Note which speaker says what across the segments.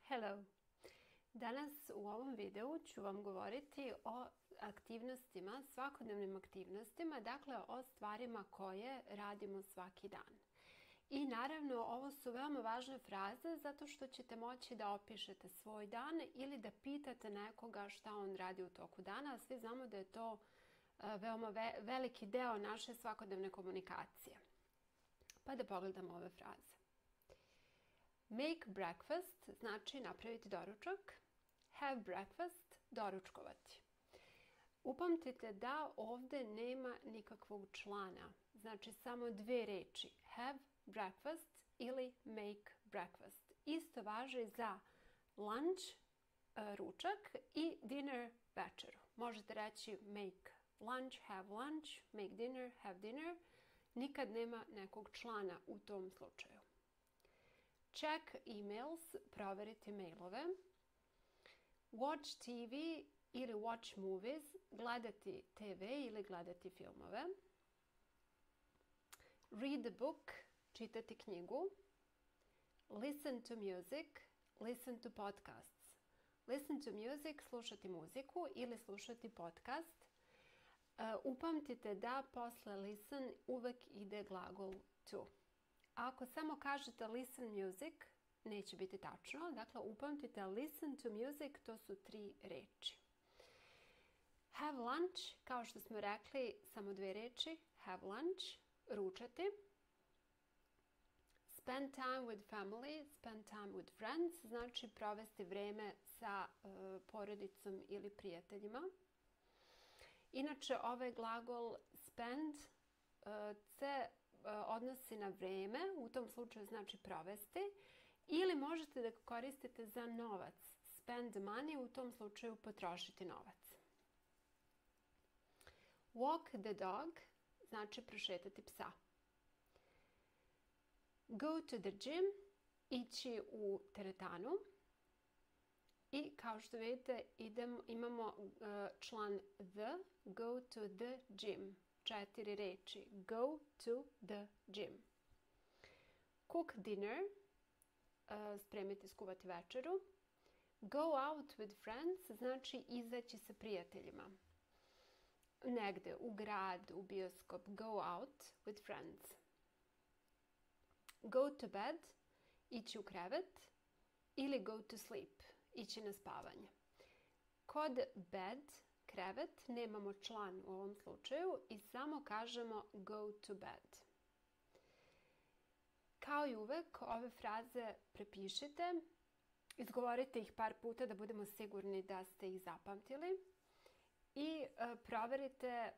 Speaker 1: Hello! Danas u ovom videu ću vam govoriti o aktivnostima, svakodnevnim aktivnostima, dakle o stvarima koje radimo svaki dan. I naravno ovo su veoma važne fraze zato što ćete moći da opišete svoj dan ili da pitate nekoga šta on radi u toku dana, a svi znamo da je to veoma veliki deo naše svakodnevne komunikacije. Pa da pogledamo ove fraze. Make breakfast znači napraviti doručak. Have breakfast, doručkovati. Upamtite da ovde nema nikakvog člana. Znači samo dve reči. Have breakfast ili make breakfast. Isto važi za lunch, ručak i dinner, večeru. Možete reći make lunch, have lunch, make dinner, have dinner. Nikad nema nekog člana u tom slučaju. Check emails, proveriti mailove. Watch TV ili watch movies, gledati TV ili gledati filmove. Read a book, čitati knjigu. Listen to music, listen to podcasts. Listen to music, slušati muziku ili slušati podcast. Upamtite da posle listen uvek ide glagol to. Ako samo kažete listen music, neće biti tačno. Dakle, upamtite listen to music, to su tri reči. Have lunch, kao što smo rekli, samo dve reči. Have lunch, ručati. Spend time with family, spend time with friends, znači provesti vreme sa porodicom ili prijateljima. Inače, ovaj glagol spend se odnosi na vreme, u tom slučaju znači provesti, ili možete da koristite za novac. Spend money, u tom slučaju potrošiti novac. Walk the dog, znači prošetati psa. Go to the gym, ići u teretanu. I kao što vidite imamo član the, go to the gym. 4 reči. Go to the gym. Cook dinner. Spremiti, skuvati večeru. Go out with friends. Znači izaći sa prijateljima. Negde u grad, u bioskop. Go out with friends. Go to bed. Ići u krevet. Ili go to sleep. Ići na spavanje. Kod bed, krevet, nemamo član u ovom slučaju i samo kažemo go to bed. Kao i uvek, ove fraze prepišite, izgovorite ih par puta da budemo sigurni da ste ih zapamtili i proverite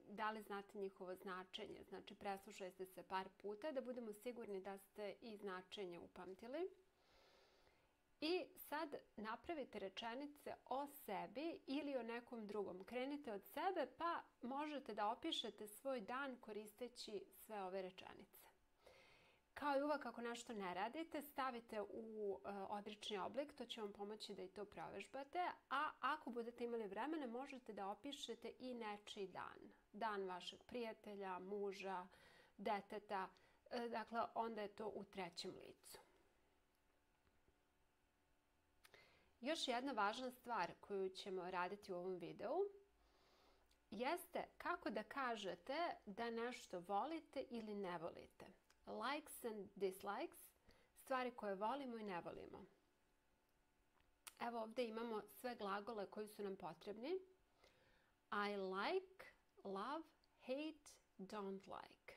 Speaker 1: da li znate njihovo značenje. Znači, preslušajte se par puta da budemo sigurni da ste i značenje upamtili. I sad napravite rečenice o sebi ili o nekom drugom. Krenite od sebe pa možete da opišete svoj dan koristeći sve ove rečenice. Kao i uvek, ako nešto ne radite, stavite u odrični oblik, to će vam pomoći da i to provežbate, a ako budete imali vremena, možete da opišete i nečiji dan. Dan vašeg prijatelja, muža, deteta, dakle onda je to u trećem licu. Još jedna važna stvar koju ćemo raditi u ovom videu jeste kako da kažete da nešto volite ili ne volite. Likes and dislikes, stvari koje volimo i ne volimo. Evo ovdje imamo sve glagole koji su nam potrebni. I like, love, hate, don't like.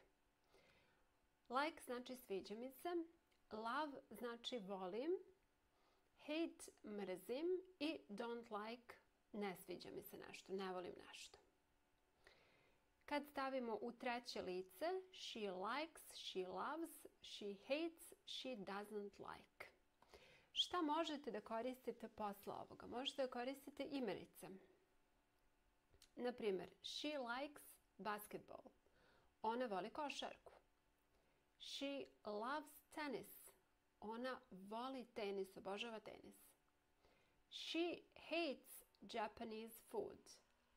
Speaker 1: Like znači sviđa mi se, love znači volim, hate mrzim i don't like ne sviđa mi se nešto, ne volim nešto. Kad stavimo u treće lice she likes, she loves, she hates, she doesn't like. Šta možete da koristite posle ovoga? Možete da koristite imenice. Naprimjer, she likes basketball. Ona voli košarku. She loves tennis. Ona voli tenis, obožava tenis. She hates Japanese food.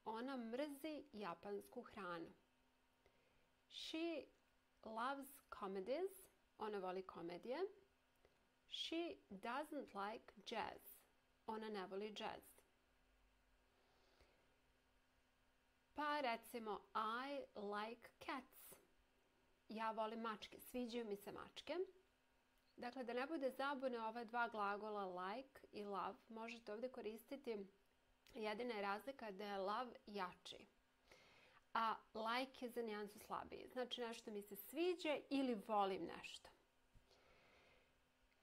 Speaker 1: Ona mrzi japansku hranu. She loves comedies. Ona voli komedije. She doesn't like jazz. Ona ne voli jazz. Pa recimo, I like cats. Ja volim mačke. Sviđaju mi se mačke. Dakle, da ne bude zabune, ova dva glagola like i love možete ovdje koristiti. Jedina je razlika da je love jači. A like je za nijansu slabiji. Znači nešto mi se sviđa ili volim nešto.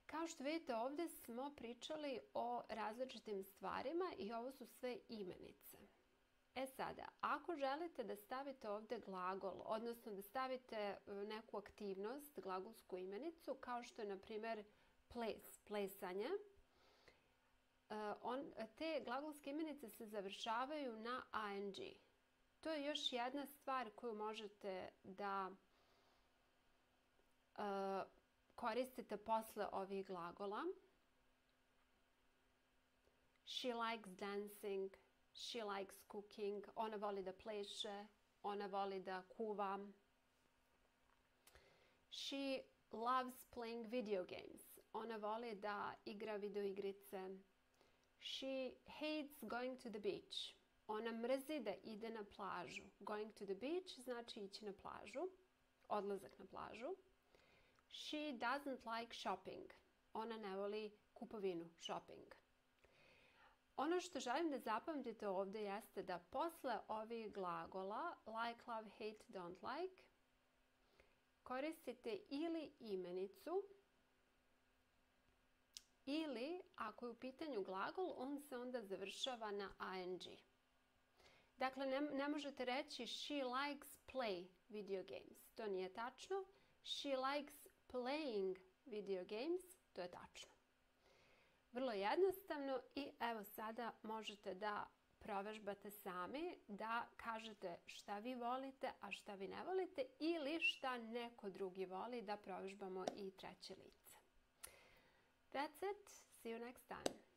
Speaker 1: Kao što vidite, ovdje smo pričali o različitim stvarima i ovo su sve imenice. E sada, ako želite da stavite ovdje glagol, odnosno da stavite neku aktivnost, glagolsku imenicu, kao što je na primjer place, plesanje, te glagolske imenice se završavaju na ing. To je još jedna stvar koju možete da koristite posle ovih glagola. She likes dancing. She likes cooking. Ona voli da pleše. Ona voli da kuva. She loves playing video games. Ona voli da igra video igrice. She hates going to the beach. Ona mrzi da ide na plažu. Going to the beach znači ići na plažu. Odlazak na plažu. She doesn't like shopping. Ona ne voli kupovinu, shopping. Ono što želim da zapamtite ovdje jeste da posle ovih glagola like, love, hate, don't like koristite ili imenicu ili ako je u pitanju glagol on se onda završava na ing. Dakle, ne možete reći she likes play video games. To nije tačno. She likes playing video games. To je tačno. Vrlo jednostavno i evo sada možete da provežbate sami, da kažete šta vi volite, a šta vi ne volite ili šta neko drugi voli, da provežbamo i treće lice. That's it. See you next time.